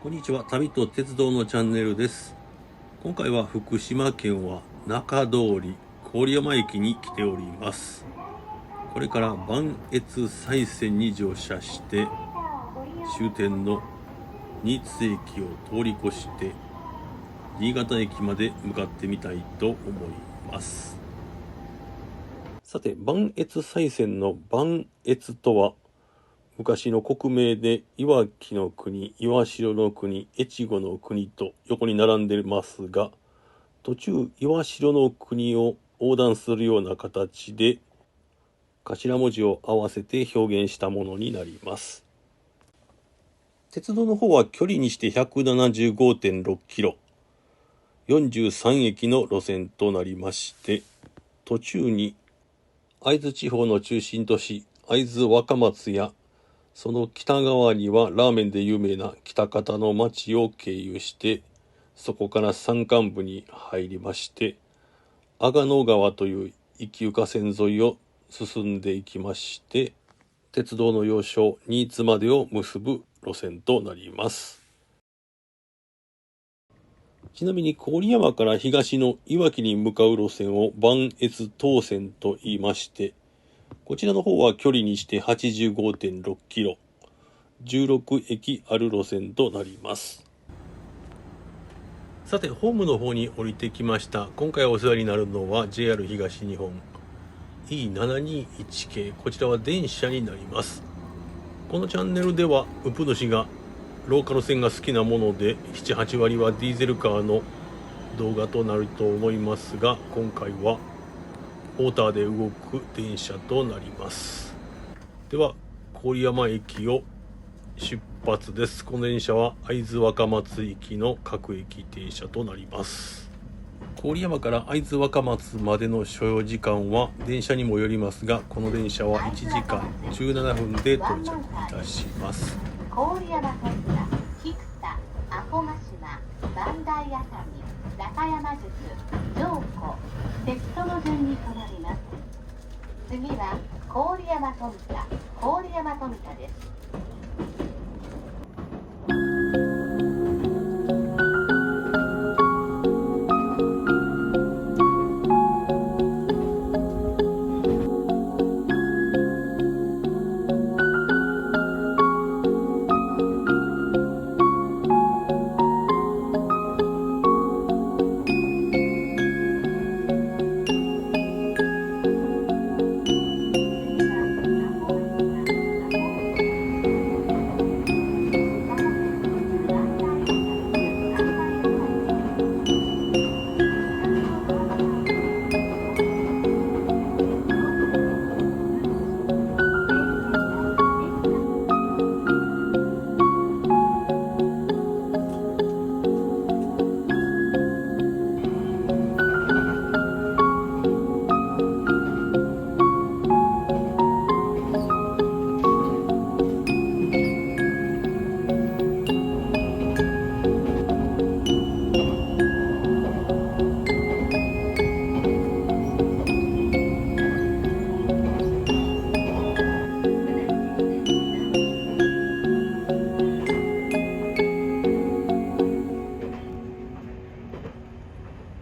こんにちは。旅と鉄道のチャンネルです。今回は福島県は中通り郡山駅に来ております。これから磐越西線に乗車して終点の新津駅を通り越して新潟駅まで向かってみたいと思います。さて、磐越西線の磐越とは昔の国名でいわきの国、岩代の国、越後の国と横に並んでいますが、途中岩代の国を横断するような形で頭文字を合わせて表現したものになります。鉄道の方は距離にして 175.6 キロ、43駅の路線となりまして、途中に会津地方の中心都市会津若松やその北側にはラーメンで有名な喜多方の町を経由して、そこから山間部に入りまして、阿賀野川という一級河川沿いを進んでいきまして、鉄道の要衝新津までを結ぶ路線となります。ちなみに郡山から東のいわきに向かう路線を磐越東線と言いまして、こちらの方は距離にして 85.6 キロ、16駅ある路線となります。さて、ホームの方に降りてきました。今回お世話になるのは JR 東日本 E721 系、こちらは電車になります。このチャンネルではウプ主がローカル線が好きなもので 7,8 割はディーゼルカーの動画となると思いますが、今回はモーターで動く電車となります。では郡山駅を出発です。この電車は会津若松行きの各駅停車となります。郡山から会津若松までの所要時間は電車にもよりますが、この電車は1時間17分で到着いたします。郡山本田、菊田、阿古ヶ島、磐梯熱海、中山宿、上古、セットの順に停まります。次は郡山富田、郡山富田です。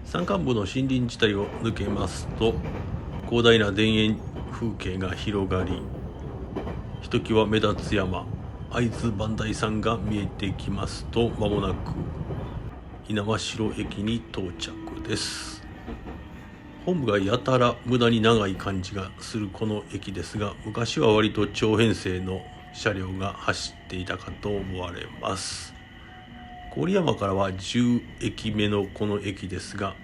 山間部の森林地帯を抜けますと広大な田園風景が広がり、ひときわ目立つ山会津磐梯山が見えてきますと、間もなく猪苗代駅に到着です。本部がやたら無駄に長い感じがするこの駅ですが、昔は割と長編成の車両が走っていたかと思われます。郡山からは10駅目のこの駅ですが、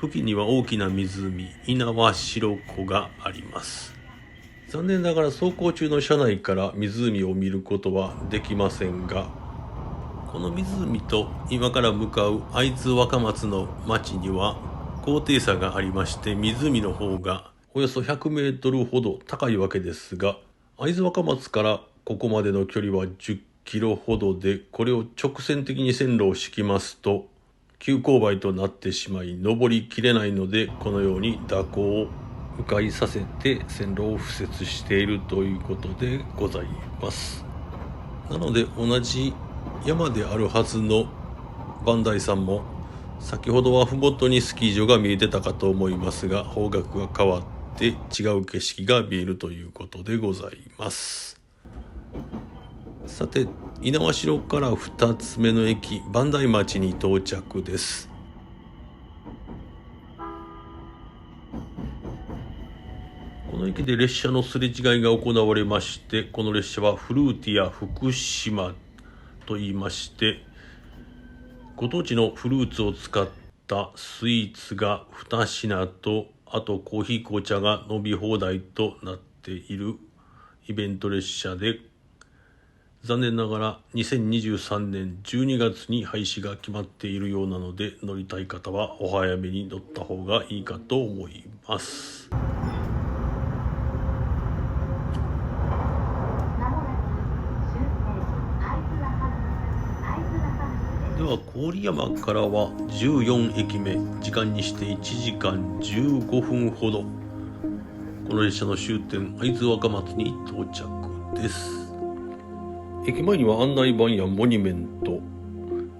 付近には大きな湖猪苗代湖があります。残念ながら走行中の車内から湖を見ることはできませんが、この湖と今から向かう会津若松の町には高低差がありまして、湖の方がおよそ100メートルほど高いわけですが、会津若松からここまでの距離は10キロほどで、これを直線的に線路を敷きますと急勾配となってしまい登りきれないので、このように蛇行を迂回させて線路を敷設しているということでございます。なので同じ山であるはずの磐梯山も先ほどは麓にスキー場が見えてたかと思いますが、方角が変わって違う景色が見えるということでございます。さて、猪苗代から2つ目の駅、磐梯町に到着です。この駅で列車のすれ違いが行われまして、この列車はフルーティア福島と言いまして、ご当地のフルーツを使ったスイーツが2品と、あとコーヒー紅茶が飲み放題となっているイベント列車で、残念ながら2023年12月に廃止が決まっているようなので、乗りたい方はお早めに乗った方がいいかと思います。では郡山からは14駅目、時間にして1時間15分ほど、この列車の終点会津若松に到着です。駅前には案内板やモニュメント、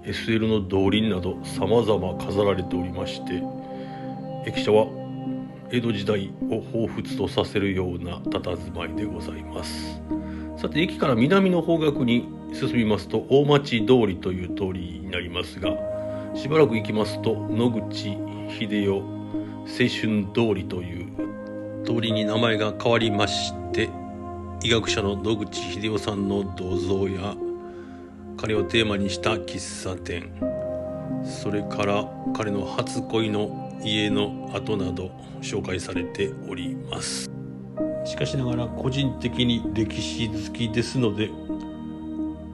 SL の動輪など様々飾られておりまして、駅舎は江戸時代を彷彿とさせるような佇まいでございます。さて、駅から南の方角に進みますと大町通りという通りになりますが、しばらく行きますと野口英世青春通りという通りに名前が変わりまして、医学者の野口英世さんの銅像や彼をテーマにした喫茶店、それから彼の初恋の家の跡など紹介されております。しかしながら個人的に歴史好きですので、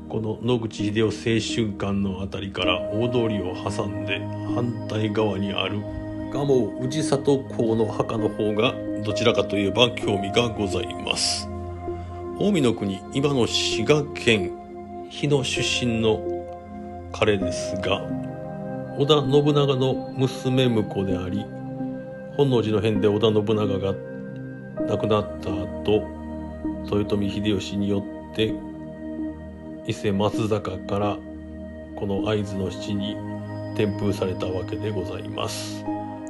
この野口英世青春館のあたりから大通りを挟んで反対側にある蒲生氏里公の墓の方がどちらかといえば興味がございます。近江の国、今の滋賀県日野出身の彼ですが、織田信長の娘婿であり、本能寺の変で織田信長が亡くなった後、豊臣秀吉によって伊勢松坂からこの会津の七に転封されたわけでございます。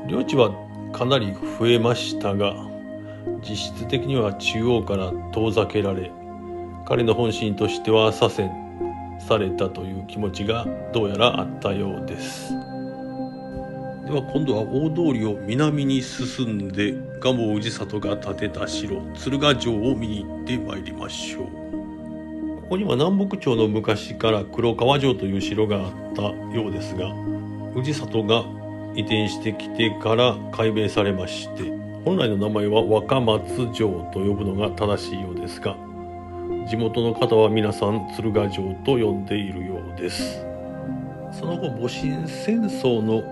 領地はかなり増えましたが、実質的には中央から遠ざけられ、彼の本心としては左遷されたという気持ちがどうやらあったようです。では今度は大通りを南に進んで蒲生氏里が建てた城鶴ヶ城を見に行ってまいりましょう。ここには南北朝の昔から黒川城という城があったようですが、氏里が移転してきてから改名されまして、本来の名前は若松城と呼ぶのが正しいようですが、地元の方は皆さん鶴ヶ城と呼んでいるようです。その後戊辰戦争の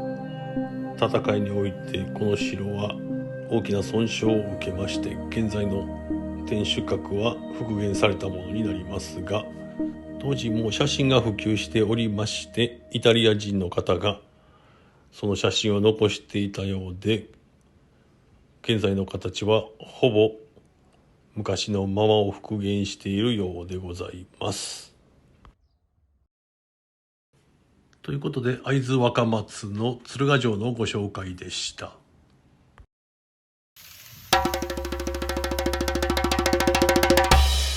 戦いにおいてこの城は大きな損傷を受けまして、現在の天守閣は復元されたものになりますが、当時もう写真が普及しておりまして、イタリア人の方がその写真を残していたようで、現在の形はほぼ昔のままを復元しているようでございます。ということで、会津若松の鶴ヶ城のご紹介でした。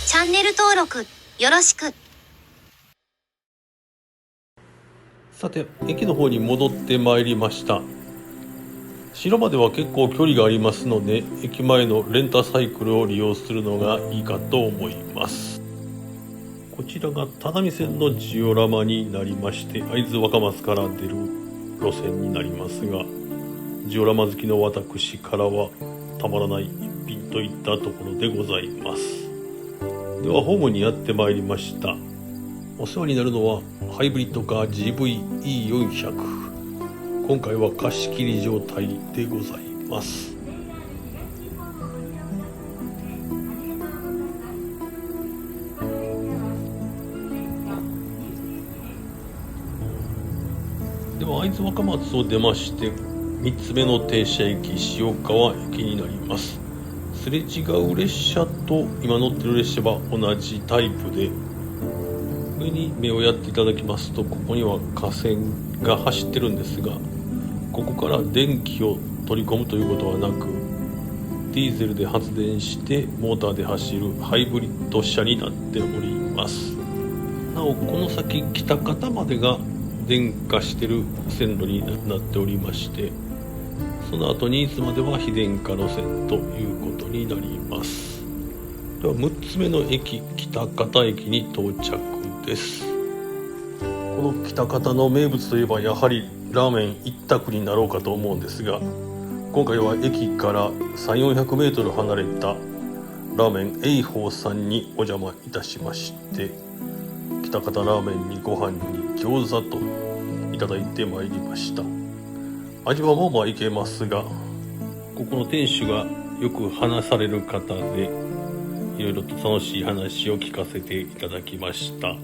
チャンネル登録よろしく。さて、駅の方に戻ってまいりました。城までは結構距離がありますので、駅前のレンタサイクルを利用するのがいいかと思います。こちらが只見線のジオラマになりまして、会津若松から出る路線になりますが、ジオラマ好きの私からはたまらない一品といったところでございます。ではホームにやってまいりました。お世話になるのはハイブリッドカー GV-E400、 今回は貸し切り状態でございます。では会津若松を出まして3つ目の停車駅塩川駅になります。すれ違う列車と今乗ってる列車は同じタイプで、上に目をやっていただきますと、ここには架線が走ってるんですが、ここから電気を取り込むということはなく、ディーゼルで発電してモーターで走るハイブリッド車になっております。なおこの先北方までが電化している線路になっておりまして、その後新津までは非電化路線ということになります。では6つ目の駅、北方駅に到着です。この北方の名物といえばやはりラーメン一択になろうかと思うんですが、今回は駅から3、400メートル離れたラーメン栄宝さんにお邪魔いたしまして、北方ラーメンにご飯に餃子といただいてまいりました。味はまあまあいけますが、ここの店主がよく話される方で、いろいろと楽しい話を聞かせていただきました。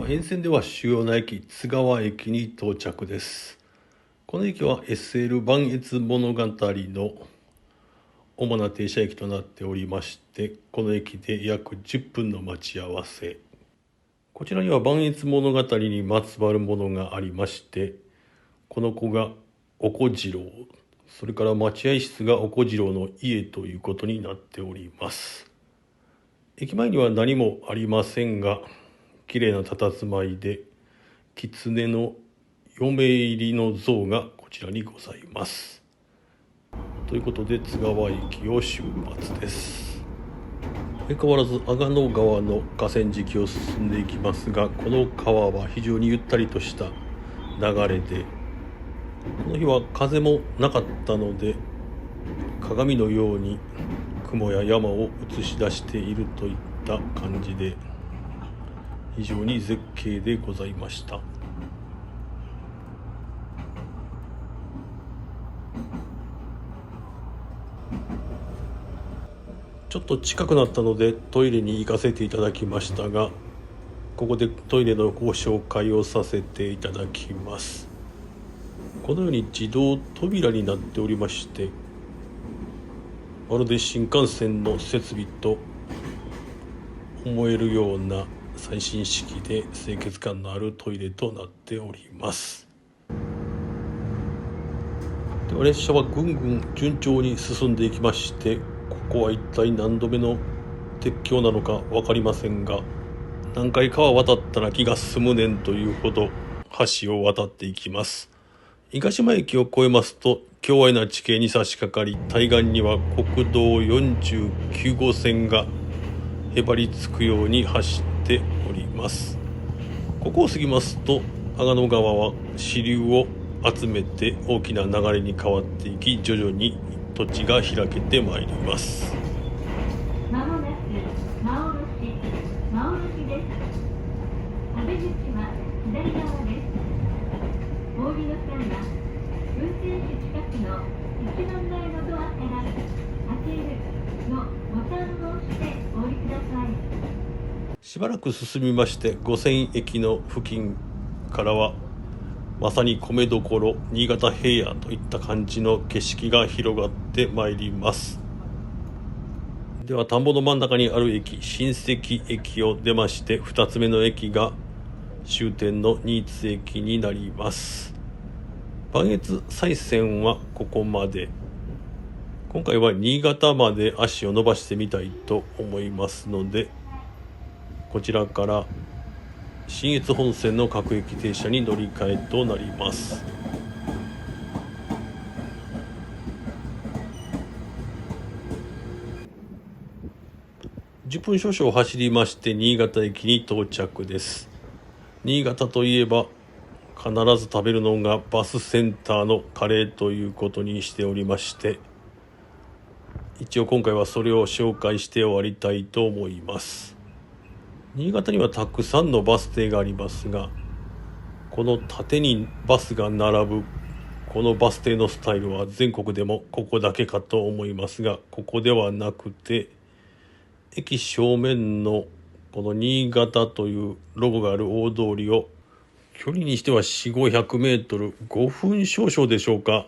沿線では主要な駅津川駅に到着です。この駅は SL 磐越物語の主な停車駅となっておりまして、この駅で約10分の待ち合わせ。こちらには磐越物語にまつわるものがありまして、この子がお小次郎、それから待合室がお小次郎の家ということになっております。駅前には何もありませんが、綺麗な佇まいで、狐の嫁入りの像がこちらにございます。ということで津川駅を出発です。相変わらず阿賀野川の河川敷を進んでいきますが、この川は非常にゆったりとした流れで、この日は風もなかったので、鏡のように雲や山を映し出しているといった感じで、非常に絶景でございました。ちょっと近くなったのでトイレに行かせていただきましたが、ここでトイレのご紹介をさせていただきます。このように自動扉になっておりまして、まるで新幹線の設備と思えるような最新式で清潔感のあるトイレとなっております。では列車はぐんぐん順調に進んでいきまして、ここは一体何度目の鉄橋なのか分かりませんが、何回かは渡ったら気が済むねんというほど橋を渡っていきます。伊賀島駅を越えますと狭隘な地形に差し掛かり、対岸には国道49号線がへばりつくように走っております。ここを過ぎますと阿賀野川は支流を集めて大きな流れに変わっていき、徐々に土地が開けてまいります。まもなく馬卸です。安倍口は左側です。お降りの際は運転手近くの一番前のドアから開けるのボタンを押してお降りください。しばらく進みまして五泉駅の付近からはまさに米どころ新潟平野といった感じの景色が広がってまいります。では田んぼの真ん中にある駅、新関駅を出まして、2つ目の駅が終点の新津駅になります。磐越西線はここまで。今回は新潟まで足を伸ばしてみたいと思いますので、こちらから信越本線の各駅停車に乗り換えとなります。10分少々走りまして新潟駅に到着です。新潟といえば必ず食べるのがバスセンターのカレーということにしておりまして、一応今回はそれを紹介して終わりたいと思います。新潟にはたくさんのバス停がありますが、この縦にバスが並ぶこのバス停のスタイルは全国でもここだけかと思いますが、ここではなくて、駅正面のこの新潟というロゴがある大通りを距離にしては4、500メートル、5分少々でしょうか、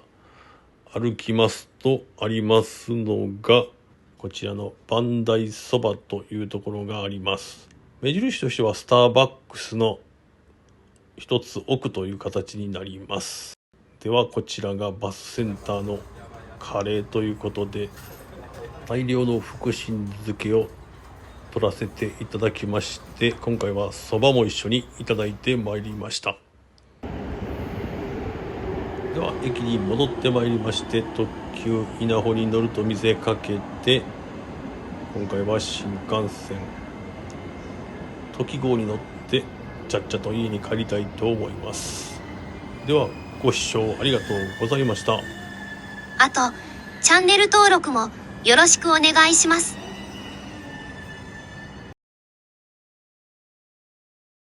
歩きますとありますのが、こちらの磐梯そばというところがあります。目印としてはスターバックスの一つ奥という形になります。ではこちらがバスセンターのカレーということで、大量の福神漬けを取らせていただきまして、今回はそばも一緒にいただいてまいりました。では駅に戻ってまいりまして、特急稲穂に乗ると見せかけて、今回は新幹線とき号に乗ってちゃっちゃと家に帰りたいと思います。ではご視聴ありがとうございました。あと、チャンネル登録もよろしくお願いします。